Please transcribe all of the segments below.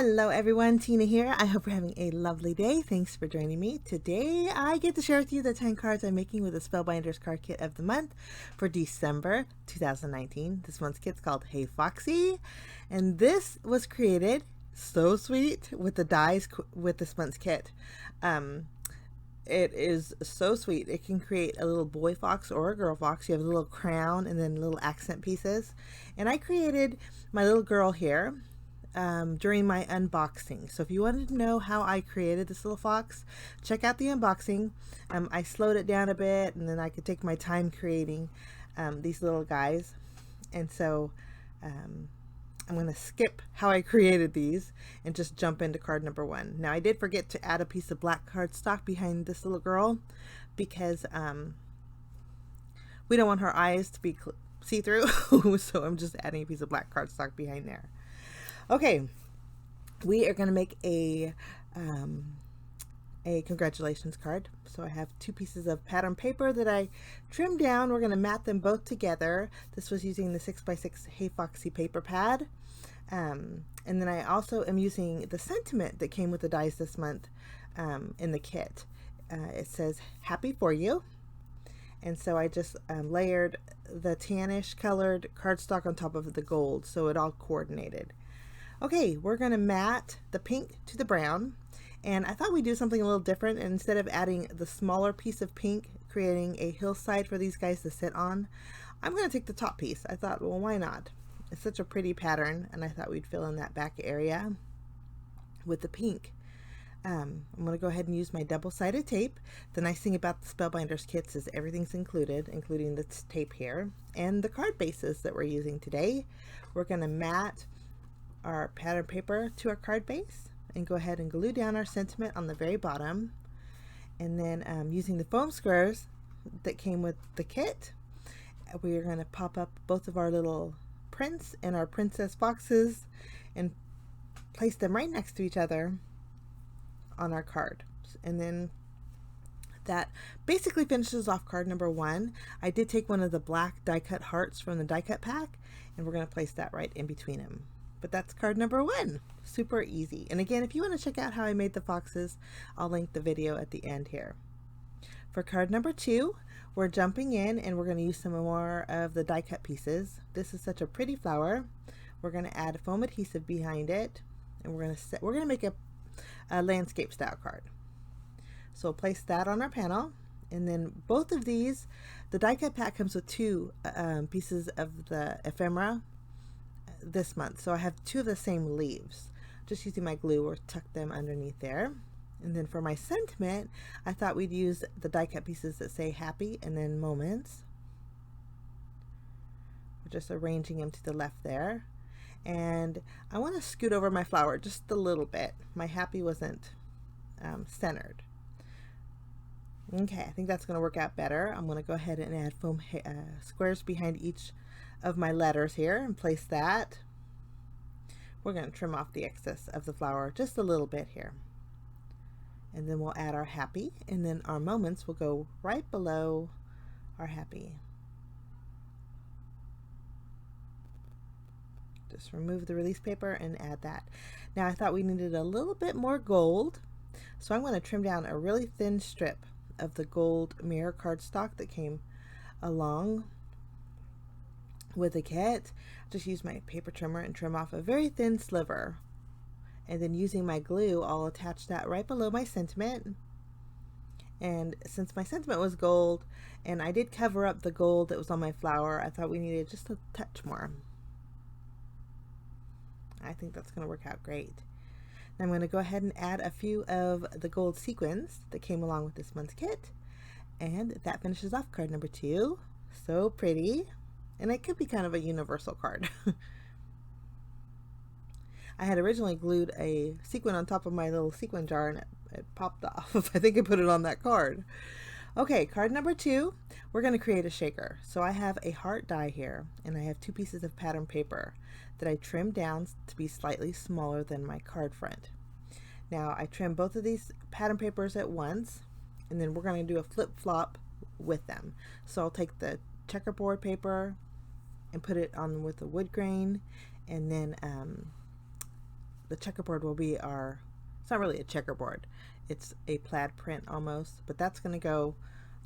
Hello everyone, Tina here. I hope you're having a lovely day. Thanks for joining me. Today I get to share with you the 10 cards I'm making with the Spellbinders Card Kit of the month for December 2019. This month's kit's called Hey Foxy, and this was created so sweet with the dies with this month's kit. It is so sweet. It can create a little boy fox or a girl fox. You have a little crown and then little accent pieces. And I created my little girl here during my unboxing. So if you wanted to know how I created this little fox, check out the unboxing. I slowed it down a bit, and then I could take my time creating these little guys. And so I'm going to skip how I created these and just jump into card number 1. Now I did forget to add a piece of black cardstock behind this little girl because we don't want her eyes to be see-through. So I'm just adding a piece of black cardstock behind there. Okay, we are going to make a congratulations card. So I have 2 pieces of pattern paper that I trimmed down. We're going to mat them both together. This was using the 6x6 Hey Foxy paper pad. And then I also am using the sentiment that came with the dies this month in the kit. It says, "Happy for you." And so I just layered the tannish colored cardstock on top of the gold, so it all coordinated. Okay, we're going to mat the pink to the brown. And I thought we'd do something a little different. And instead of adding the smaller piece of pink, creating a hillside for these guys to sit on, I'm going to take the top piece. I thought, well, why not? It's such a pretty pattern, and I thought we'd fill in that back area with the pink. I'm going to go ahead and use my double-sided tape. The nice thing about the Spellbinders kits is everything's included, including this tape here, and the card bases that we're using today. We're going to mat our pattern paper to our card base and go ahead and glue down our sentiment on the very bottom. And then using the foam squares that came with the kit, we are going to pop up both of our little prints and our princess foxes and place them right next to each other on our card. And then that basically finishes off card number 1. I did take one of the black die cut hearts from the die cut pack, and we're going to place that right in between them. But that's card number 1. Super easy. And again, if you want to check out how I made the foxes, I'll link the video at the end here. For card number 2, we're jumping in and we're going to use some more of the die cut pieces. This is such a pretty flower. We're going to add foam adhesive behind it, and we're going to make a landscape style card. So we'll place that on our panel, and then both of these, the die cut pack comes with 2 pieces of the ephemera this month, so I have 2 of the same leaves. Just using my glue, or tuck them underneath there. And then for my sentiment, I thought we'd use the die cut pieces that say happy and then moments. We're just arranging them to the left there, and I want to scoot over my flower just a little bit. My happy wasn't centered. Okay, I think that's going to work out better. I'm going to go ahead and add foam squares behind each of my letters here and place that. We're going to trim off the excess of the flower just a little bit here. And then we'll add our happy, and then our moments will go right below our happy. Just remove the release paper and add that. Now I thought we needed a little bit more gold, so I'm going to trim down a really thin strip of the gold mirror cardstock that came along with the kit. Just use my paper trimmer and trim off a very thin sliver, and then using my glue, I'll attach that right below my sentiment. And since my sentiment was gold and I did cover up the gold that was on my flower, I thought we needed just a touch more. I think that's going to work out great. Now I'm going to go ahead and add a few of the gold sequins that came along with this month's kit, and that finishes off card number 2. So pretty. And it could be kind of a universal card. I had originally glued a sequin on top of my little sequin jar, and it popped off. I think I put it on that card. Okay, card number 2, we're going to create a shaker. So I have a heart die here, and I have 2 pieces of pattern paper that I trimmed down to be slightly smaller than my card front. Now I trimmed both of these pattern papers at once, and then we're going to do a flip-flop with them. So I'll take the checkerboard paper and put it on with the wood grain, and then the checkerboard will be our, it's not really a checkerboard, it's a plaid print almost, but that's going to go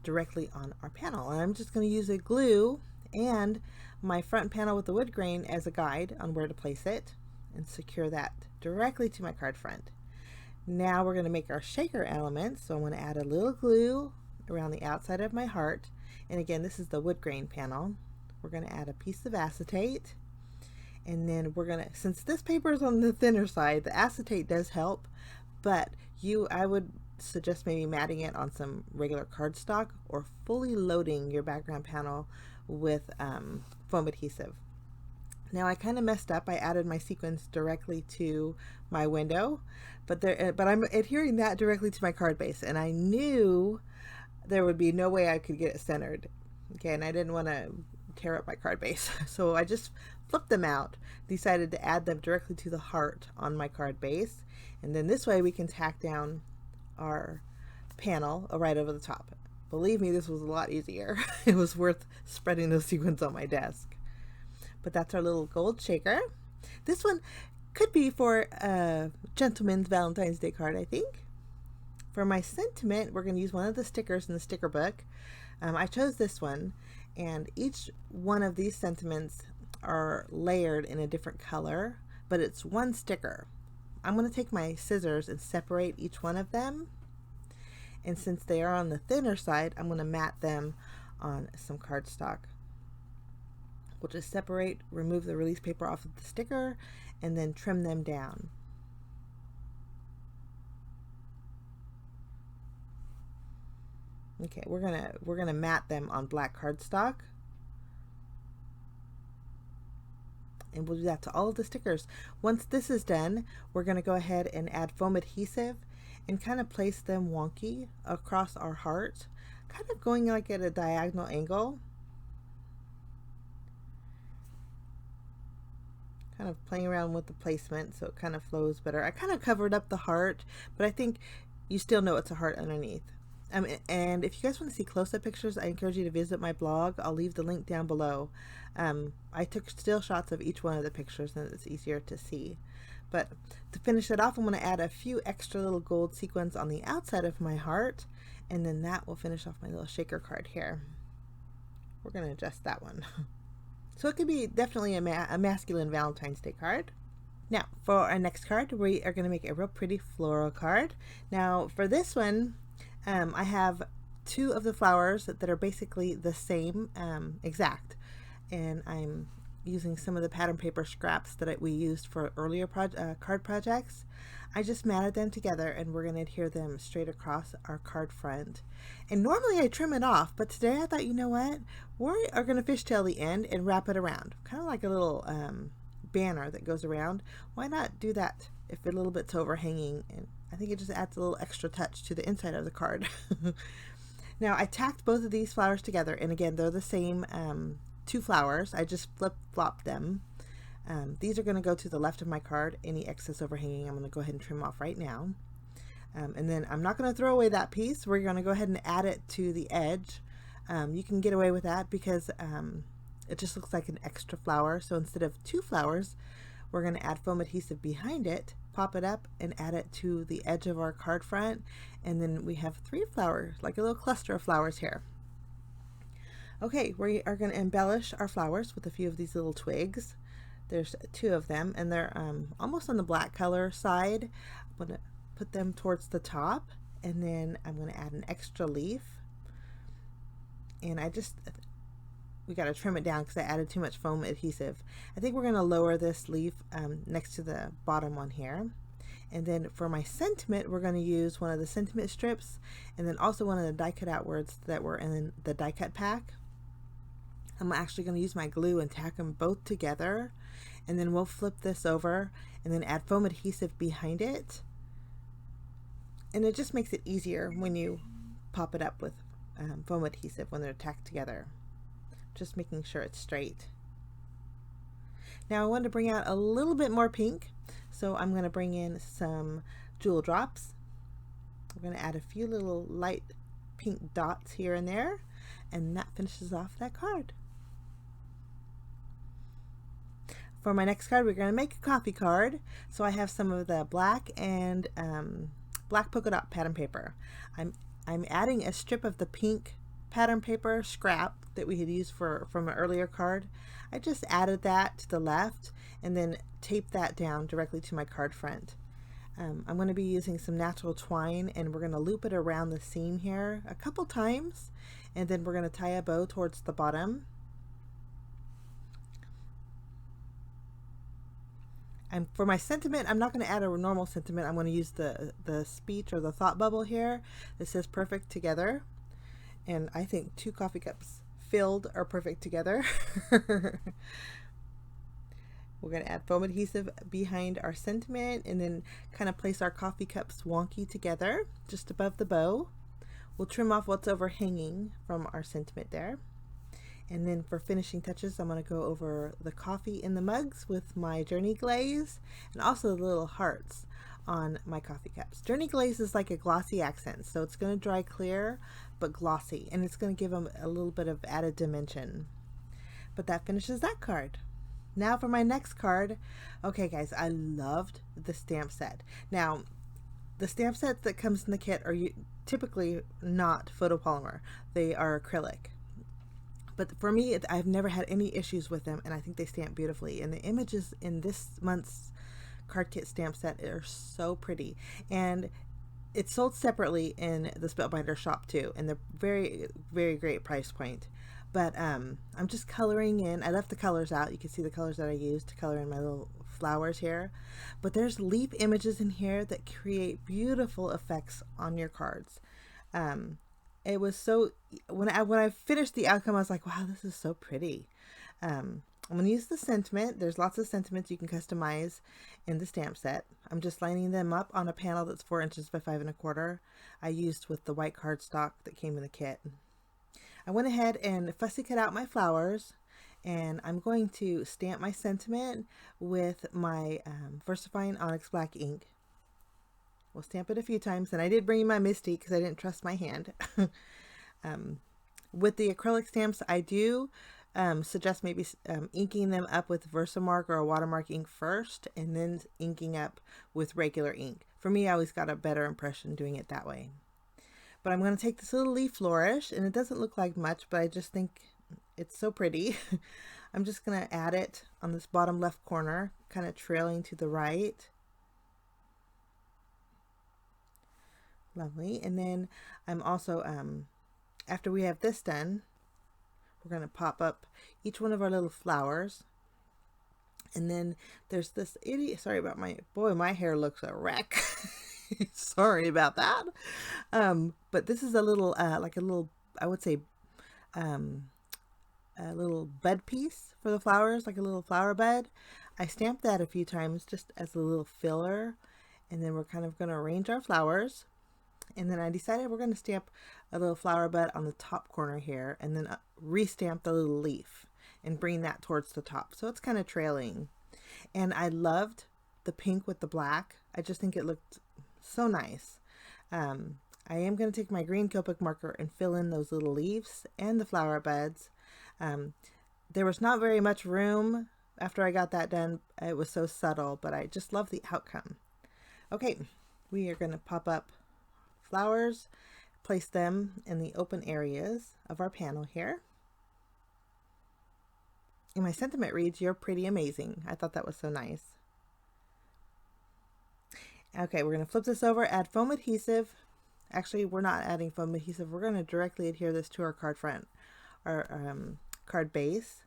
directly on our panel. And I'm just going to use a glue and my front panel with the wood grain as a guide on where to place it and secure that directly to my card front. Now we're going to make our shaker elements. So I'm going to add a little glue around the outside of my heart. And again, this is the wood grain panel. We're going to add a piece of acetate. And then we're going to, since this paper is on the thinner side, the acetate does help, but I would suggest maybe matting it on some regular cardstock or fully loading your background panel with foam adhesive. Now I kind of messed up. I added my sequins directly to my window, but I'm adhering that directly to my card base, and I knew there would be no way I could get it centered. Okay, and I didn't want to tear up my card base, so I just flipped them out, decided to add them directly to the heart on my card base, and then this way we can tack down our panel right over the top. Believe me, this was a lot easier. It was worth spreading those sequins on my desk. But that's our little gold shaker. This one could be for a gentleman's Valentine's Day card, I think. For my sentiment, we're going to use one of the stickers in the sticker book. I chose this one, and each one of these sentiments are layered in a different color, but it's one sticker. I'm going to take my scissors and separate each one of them. And since they are on the thinner side, I'm going to mat them on some cardstock. We'll just separate, remove the release paper off of the sticker, and then trim them down. Okay, we're gonna mat them on black cardstock. And we'll do that to all of the stickers. Once this is done, we're going to go ahead and add foam adhesive and kind of place them wonky across our heart, kind of going like at a diagonal angle. Kind of playing around with the placement so it kind of flows better. I kind of covered up the heart, but I think you still know it's a heart underneath. And if you guys want to see close-up pictures, I encourage you to visit my blog. I'll leave the link down below. I took still shots of each one of the pictures and it's easier to see. But to finish it off, I'm going to add a few extra little gold sequins on the outside of my heart, and then that will finish off my little shaker card here. We're going to adjust that one. So it could be definitely a masculine Valentine's Day card. Now, for our next card, we are going to make a real pretty floral card. Now, for this one, I have two of the flowers that are basically the same exact, and I'm using some of the pattern paper scraps that we used for earlier card projects. I just matted them together, and we're going to adhere them straight across our card front. And normally I trim it off, but today I thought, you know what, we are going to fishtail the end and wrap it around, kind of like a little banner that goes around. Why not do that if a little bit's overhanging? And I think it just adds a little extra touch to the inside of the card. Now I tacked both of these flowers together, and again, they're the same two flowers. I just flip-flopped them. These are going to go to the left of my card. Any excess overhanging, I'm going to go ahead and trim off right now. And then I'm not going to throw away that piece. We're going to go ahead and add it to the edge. You can get away with that because it just looks like an extra flower. So instead of two flowers, we're going to add foam adhesive behind it, pop it up, and add it to the edge of our card front. And then we have three flowers, like a little cluster of flowers here. Okay, we are going to embellish our flowers with a few of these little twigs. There's two of them, and they're almost on the black color side. I'm going to put them towards the top, and then I'm going to add an extra leaf. And we got to trim it down because I added too much foam adhesive. I think we're going to lower this leaf next to the bottom one here. And then for my sentiment, we're going to use one of the sentiment strips, and then also one of the die cut out words that were in the die cut pack. I'm actually going to use my glue and tack them both together, and then we'll flip this over and then add foam adhesive behind it. And it just makes it easier when you pop it up with foam adhesive when they're tacked together. Just making sure it's straight. Now I want to bring out a little bit more pink, so I'm going to bring in some jewel drops. We're going to add a few little light pink dots here and there, and that finishes off that card. For my next card, we're going to make a coffee card. So I have some of the black and black polka dot pattern paper. I'm adding a strip of the pink pattern paper scrap that we had used from an earlier card. I just added that to the left and then taped that down directly to my card front. I'm going to be using some natural twine, and we're going to loop it around the seam here a couple times, and then we're going to tie a bow towards the bottom. And for my sentiment, I'm not going to add a normal sentiment. I'm going to use the speech or the thought bubble here. It says perfect together. And I think 2 coffee cups filled are perfect together. We're going to add foam adhesive behind our sentiment and then kind of place our coffee cups wonky together just above the bow. We'll trim off what's overhanging from our sentiment there. And then for finishing touches, I'm going to go over the coffee in the mugs with my Journey Glaze and also the little hearts on my coffee cups. Journey Glaze is like a glossy accent, so it's going to dry clear but glossy, and it's going to give them a little bit of added dimension. But that finishes that card. Now for my next card. Okay guys, I loved the stamp set. Now, the stamp sets that comes in the kit are typically not photopolymer. They are acrylic. But for me, I've never had any issues with them, and I think they stamp beautifully. And the images in this month's card kit stamp set are so pretty. And it's sold separately in the Spellbinder shop too, and they're very, very great price point. But I'm just coloring in. I left the colors out. You can see the colors that I used to color in my little flowers here. But there's leaf images in here that create beautiful effects on your cards. It was so, when I finished the outcome, I was like, wow, this is so pretty. I'm going to use the sentiment. There's lots of sentiments you can customize in the stamp set. I'm just lining them up on a panel that's 4 inches by 5 1/4. I used with the white cardstock that came in the kit. I went ahead and fussy cut out my flowers, and I'm going to stamp my sentiment with my VersaFine Onyx Black ink. We'll stamp it a few times, and I did bring my Misty because I didn't trust my hand. With the acrylic stamps, I do suggest maybe inking them up with Versamark or a watermark ink first, and then inking up with regular ink. For me, I always got a better impression doing it that way. But I'm going to take this little leaf flourish, and it doesn't look like much, but I just think it's so pretty. I'm just going to add it on this bottom left corner, kind of trailing to the right. Lovely. And then I'm also, after we have this done, we're going to pop up each one of our little flowers. And then there's this idiot, sorry about my hair looks a wreck. Sorry about that. But this is a little, like a little, I would say, a little bud piece for the flowers, like a little flower bud. I stamped that a few times just as a little filler. And then we're kind of going to arrange our flowers. And then I decided we're going to stamp a little flower bud on the top corner here, and then re-stamp the little leaf and bring that towards the top. So it's kind of trailing. And I loved the pink with the black. I just think it looked so nice. I am going to take my green Copic marker and fill in those little leaves and the flower buds. There was not very much room after I got that done. It was so subtle, but I just love the outcome. Okay, we are going to pop up flowers, place them in the open areas of our panel here. And my sentiment reads, "You're pretty amazing." I thought that was so nice. Okay, we're going to flip this over, add foam adhesive. Actually, we're not adding foam adhesive. We're going to directly adhere this to our card front, our card base.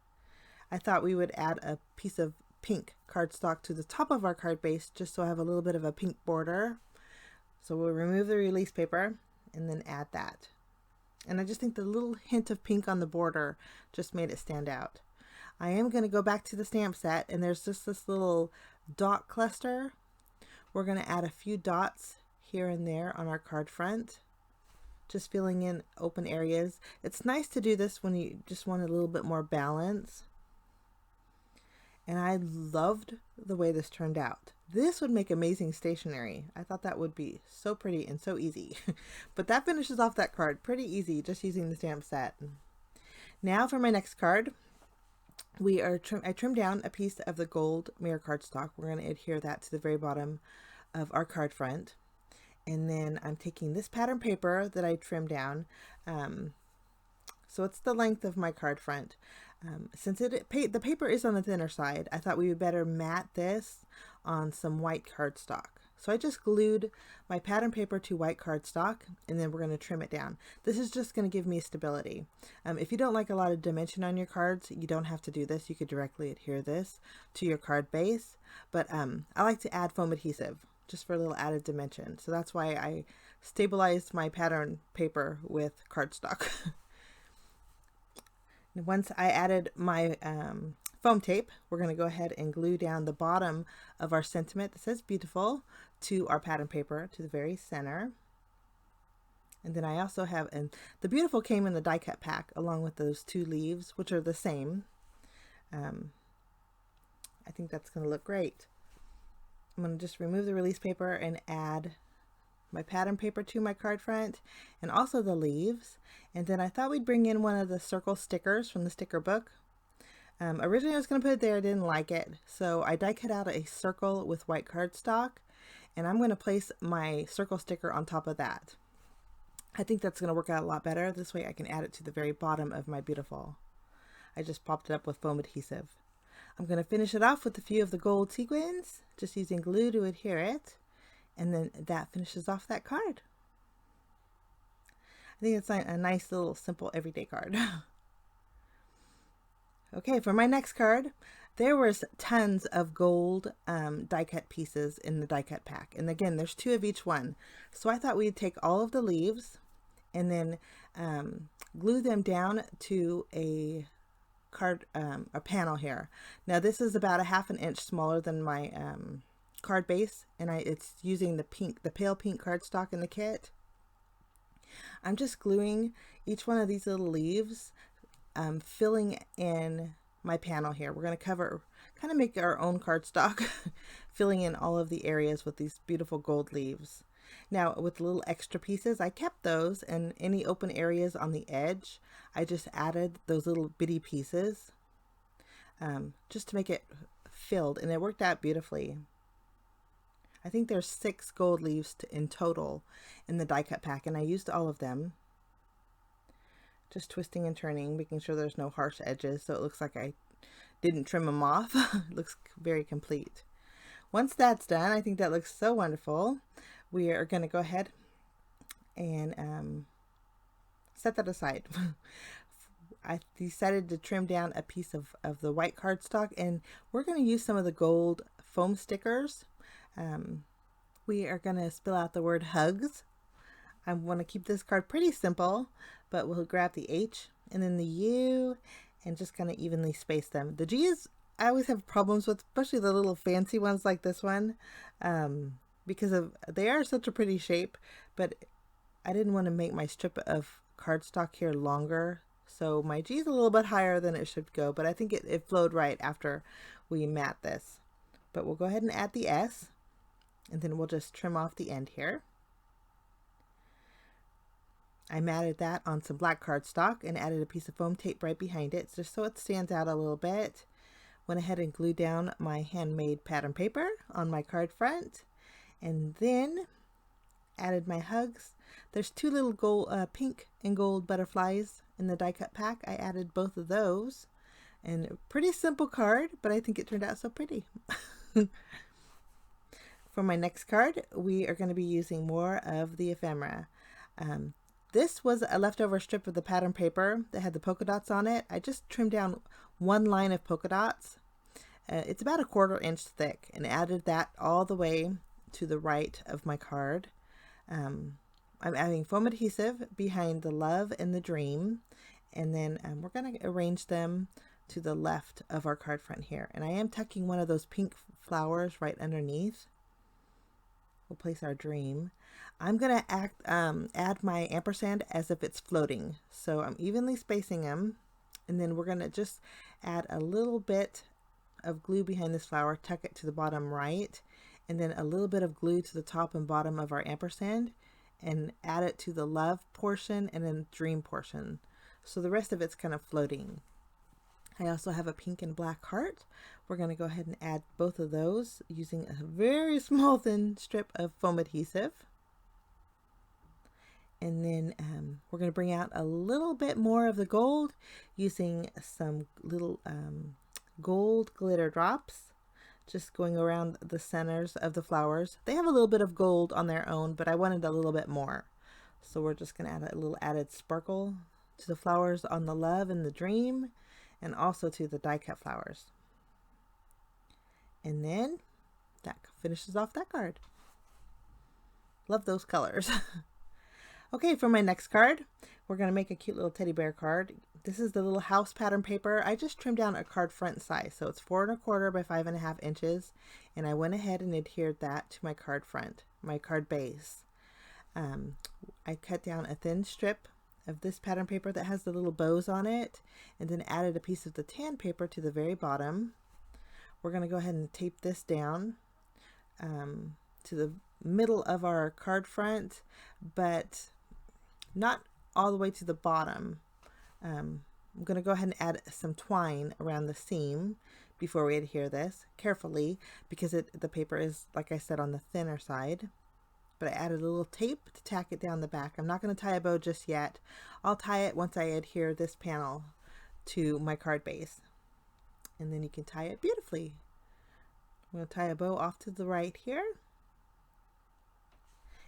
I thought we would add a piece of pink cardstock to the top of our card base just so I have a little bit of a pink border. So we'll remove the release paper and then add that. And I just think the little hint of pink on the border just made it stand out. I am going to go back to the stamp set, and there's just this little dot cluster. We're going to add a few dots here and there on our card front, just filling in open areas. It's nice to do this when you just want a little bit more balance. And I loved the way this turned out. This would make amazing stationery. I thought that would be so pretty and so easy. But that finishes off that card pretty easy, just using the stamp set. Now for my next card. I trimmed down a piece of the gold mirror cardstock. We're going to adhere that to the very bottom of our card front. And then I'm taking this pattern paper that I trimmed down. So it's the length of my card front. Since the paper is on the thinner side, I thought we would better mat this on some white cardstock. So I just glued my pattern paper to white cardstock, and then we're going to trim it down. This is just going to give me stability. If you don't like a lot of dimension on your cards, you don't have to do this. You could directly adhere this to your card base, but I like to add foam adhesive just for a little added dimension. So that's why I stabilized my pattern paper with cardstock. Once I added my foam tape, we're going to go ahead and glue down the bottom of our sentiment that says beautiful to our pattern paper to the very center. And then I also have, and the beautiful came in the die cut pack along with those two leaves, which are the same. I think that's going to look great. I'm going to just remove the release paper and add my pattern paper to my card front and also the leaves. And then I thought we'd bring in one of the circle stickers from the sticker book. Originally I was going to put it there, I didn't like it, so I die cut out a circle with white cardstock, and I'm going to place my circle sticker on top of that. I think that's going to work out a lot better. This way I can add it to the very bottom of my beautiful. I just popped it up with foam adhesive. I'm going to finish it off with a few of the gold sequins, just using glue to adhere it, and then that finishes off that card. I think it's a nice little simple everyday card. Okay, for my next card, there was tons of gold die cut pieces in the die cut pack. And again, there's 2 of each one. So I thought we'd take all of the leaves and then glue them down to a panel here. Now this is about a 1/2 inch smaller than my card base, and it's using the pale pink cardstock in the kit. I'm just gluing each one of these little leaves, filling in my panel here. We're going to kind of make our own cardstock, filling in all of the areas with these beautiful gold leaves. Now with little extra pieces, I kept those, and any open areas on the edge, I just added those little bitty pieces just to make it filled, and it worked out beautifully. I think there's 6 gold leaves in total in the die cut pack, and I used all of them. Just twisting and turning, making sure there's no harsh edges so it looks like I didn't trim them off. It looks very complete. Once that's done, I think that looks so wonderful. We are going to go ahead and set that aside. I decided to trim down a piece of the white cardstock, and we're going to use some of the gold foam stickers. We are going to spill out the word hugs. I want to keep this card pretty simple, but we'll grab the H and then the U and just kind of evenly space them. The G's I always have problems with, especially the little fancy ones like this one, because they are such a pretty shape, but I didn't want to make my strip of cardstock here longer, so my G is a little bit higher than it should go, but I think it flowed right after we mat this. But we'll go ahead and add the S, and then we'll just trim off the end here. I matted that on some black cardstock and added a piece of foam tape right behind it, just so it stands out a little bit. Went ahead and glued down my handmade pattern paper on my card front, and then added my hugs. There's 2 little gold, pink and gold butterflies in the die cut pack. I added both of those, and a pretty simple card, but I think it turned out so pretty. For my next card, we are going to be using more of the ephemera. This was a leftover strip of the pattern paper that had the polka dots on it. I just trimmed down 1 line of polka dots. It's about a 1/4 inch thick, and added that all the way to the right of my card. I'm adding foam adhesive behind the love and the dream, and then we're going to arrange them to the left of our card front here. And I am tucking one of those pink flowers right underneath. We'll place our dream. I'm going to add my ampersand as if it's floating. So I'm evenly spacing them, and then we're going to just add a little bit of glue behind this flower, tuck it to the bottom right, and then a little bit of glue to the top and bottom of our ampersand, and add it to the love portion and then dream portion. So the rest of it's kind of floating. I also have a pink and black heart. We're going to go ahead and add both of those using a very small thin strip of foam adhesive. And then we're going to bring out a little bit more of the gold using some little gold glitter drops, just going around the centers of the flowers. They have a little bit of gold on their own, but I wanted a little bit more. So we're just going to add a little added sparkle to the flowers on the love and the dream, and also to the die cut flowers. And then that finishes off that card. Love those colors. Okay, for my next card, we're going to make a cute little teddy bear card. This is the little house pattern paper. I just trimmed down a card front size, so it's 4 1/4 by 5.5 inches, and I went ahead and adhered that to my card front, my card base. I cut down a thin strip of this pattern paper that has the little bows on it, and then added a piece of the tan paper to the very bottom. We're going to go ahead and tape this down to the middle of our card front, but not all the way to the bottom. I'm going to go ahead and add some twine around the seam before we adhere this carefully, because the paper is, like I said, on the thinner side. But I added a little tape to tack it down the back. I'm not going to tie a bow just yet. I'll tie it once I adhere this panel to my card base. And then you can tie it beautifully. I'm going to tie a bow off to the right here.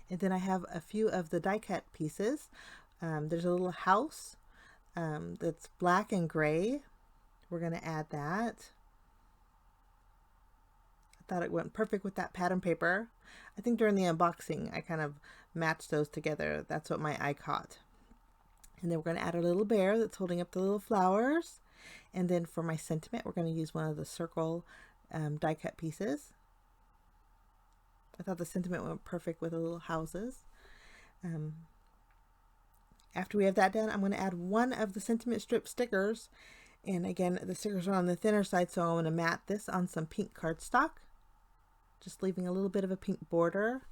And then I have a few of the die cut pieces. There's a little house that's black and gray. We're going to add that. I thought it went perfect with that pattern paper. I think during the unboxing I kind of matched those together. That's what my eye caught. And then we're going to add a little bear that's holding up the little flowers. And then for my sentiment, we're going to use one of the circle die cut pieces. I thought the sentiment went perfect with the little houses. After we have that done, I'm going to add one of the sentiment strip stickers. And again, the stickers are on the thinner side, so I'm going to mat this on some pink cardstock, just leaving a little bit of a pink border.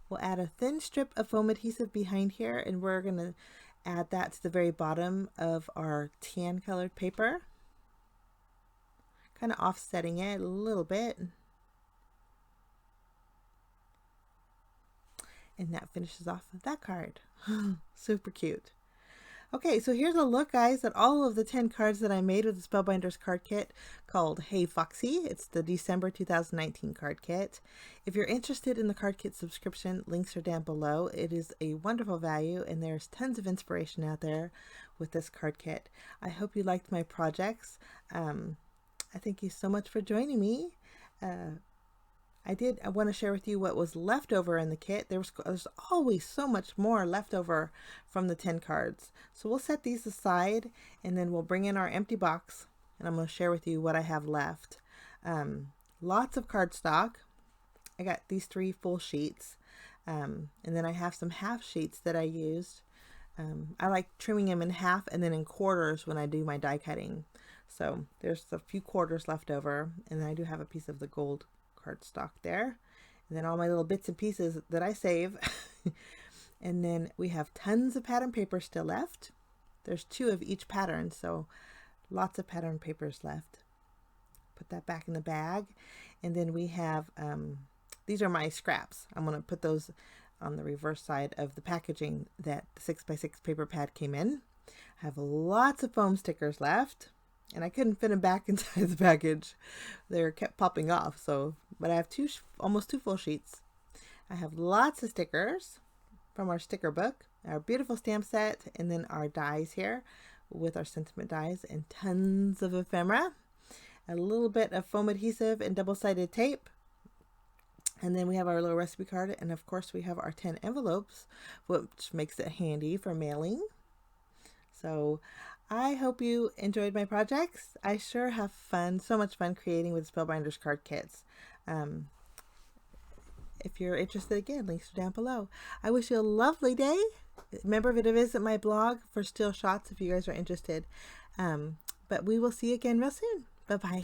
We'll add a thin strip of foam adhesive behind here, and we're going to add that to the very bottom of our tan colored paper, kind of offsetting it a little bit. And that finishes off that card. Super cute. Okay, so here's a look, guys, at all of the 10 cards that I made with the Spellbinders Card Kit called Hey Foxy. It's the December 2019 card kit. If you're interested in the card kit subscription, links are down below. It is a wonderful value, and there's tons of inspiration out there with this card kit. I hope you liked my projects. I thank you so much for joining me. I want to share with you what was left over in the kit. There's always so much more left over from the 10 cards. So we'll set these aside, and then we'll bring in our empty box, and I'm going to share with you what I have left. Lots of cardstock. I got these 3 full sheets, and then I have some half sheets that I used. I like trimming them in half and then in quarters when I do my die cutting. So there's a few quarters left over, and then I do have a piece of the gold cardstock there, and then all my little bits and pieces that I save. And then we have tons of pattern paper still left. There's 2 of each pattern, so lots of pattern papers left. Put that back in the bag. And then we have these are my scraps. I'm going to put those on the reverse side of the packaging that the 6x6 paper pad came in. I have lots of foam stickers left, and I couldn't fit them back inside the package. They kept popping off. But I have almost 2 full sheets. I have lots of stickers from our sticker book, our beautiful stamp set, and then our dies here with our sentiment dies, and tons of ephemera, a little bit of foam adhesive and double-sided tape. And then we have our little recipe card, and of course we have our 10 envelopes, which makes it handy for mailing. So I hope you enjoyed my projects. I sure have fun, so much fun creating with Spellbinders Card Kits. If you're interested, again, links are down below. I wish you a lovely day. Remember to visit my blog for still shots if you guys are interested. But we will see you again real soon. Bye-bye.